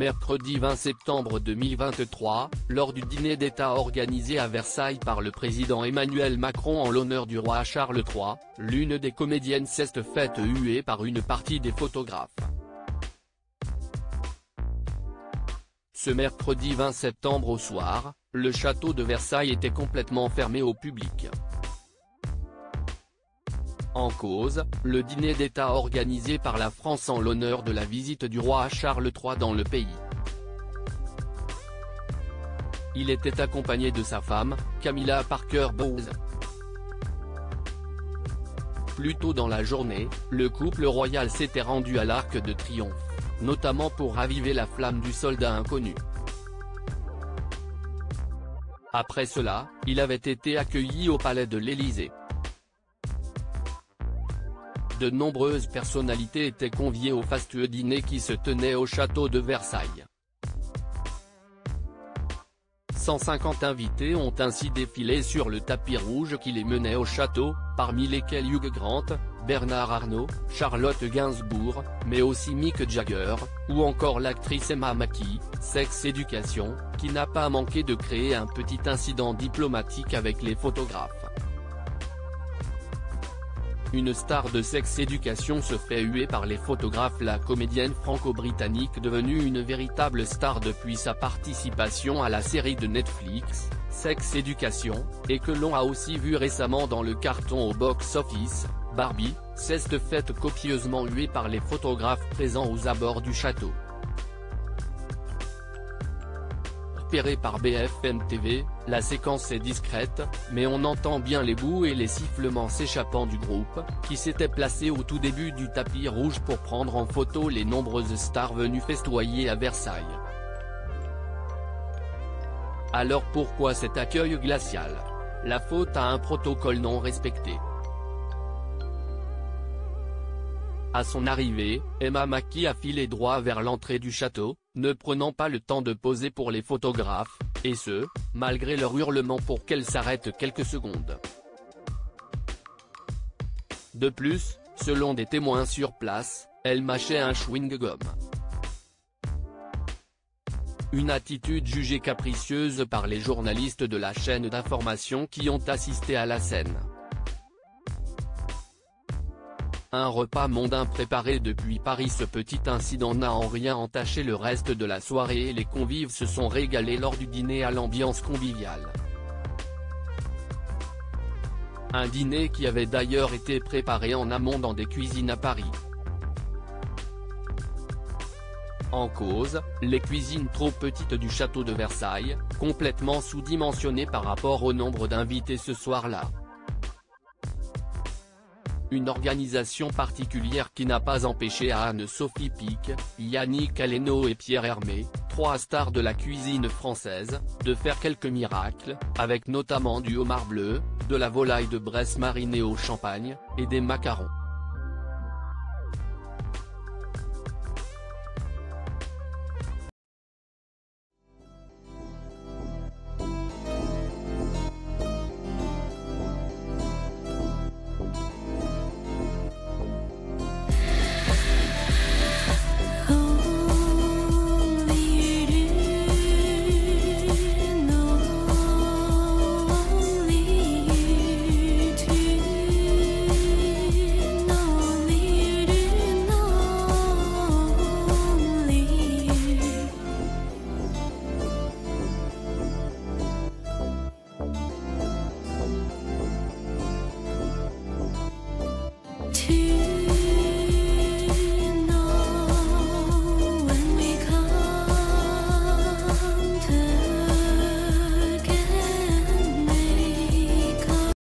mercredi 20 septembre 2023, lors du dîner d'État organisé à Versailles par le président Emmanuel Macron en l'honneur du roi Charles III, l'une des comédiennes s'est faite huer par une partie des photographes. Ce mercredi 20 septembre au soir, le château de Versailles était complètement fermé au public. En cause, le dîner d'État organisé par la France en l'honneur de la visite du roi Charles III dans le pays. Il était accompagné de sa femme, Camilla Parker Bowles. Plus tôt dans la journée, le couple royal s'était rendu à l'Arc de Triomphe, notamment pour raviver la flamme du soldat inconnu. Après cela, il avait été accueilli au palais de l'Élysée. De nombreuses personnalités étaient conviées au fastueux dîner qui se tenait au château de Versailles. 150 invités ont ainsi défilé sur le tapis rouge qui les menait au château, parmi lesquels Hugh Grant, Bernard Arnault, Charlotte Gainsbourg, mais aussi Mick Jagger, ou encore l'actrice Emma Mackey, Sex Education, qui n'a pas manqué de créer un petit incident diplomatique avec les photographes. Une star de Sex Education se fait huer par les photographes. La comédienne franco-britannique devenue une véritable star depuis sa participation à la série de Netflix, Sex Education, et que l'on a aussi vu récemment dans le carton au box-office, Barbie, s'est faite copieusement huer par les photographes présents aux abords du château. Repérée par BFM TV, la séquence est discrète, mais on entend bien les bouts et les sifflements s'échappant du groupe, qui s'était placé au tout début du tapis rouge pour prendre en photo les nombreuses stars venues festoyer à Versailles. Alors pourquoi cet accueil glacial? La faute à un protocole non respecté. À son arrivée, Emma Mackey a filé droit vers l'entrée du château, ne prenant pas le temps de poser pour les photographes, et ce, malgré leur hurlement pour qu'elle s'arrête quelques secondes. De plus, selon des témoins sur place, elle mâchait un chewing-gum. Une attitude jugée capricieuse par les journalistes de la chaîne d'information qui ont assisté à la scène. Un repas mondain préparé depuis Paris. Ce petit incident n'a en rien entaché le reste de la soirée et les convives se sont régalés lors du dîner à l'ambiance conviviale. Un dîner qui avait d'ailleurs été préparé en amont dans des cuisines à Paris. En cause, les cuisines trop petites du château de Versailles, complètement sous-dimensionnées par rapport au nombre d'invités ce soir-là. Une organisation particulière qui n'a pas empêché à Anne-Sophie Pic, Yannick Aleno et Pierre Hermé, 3 stars de la cuisine française, de faire quelques miracles, avec notamment du homard bleu, de la volaille de Bresse marinée au champagne, et des macarons.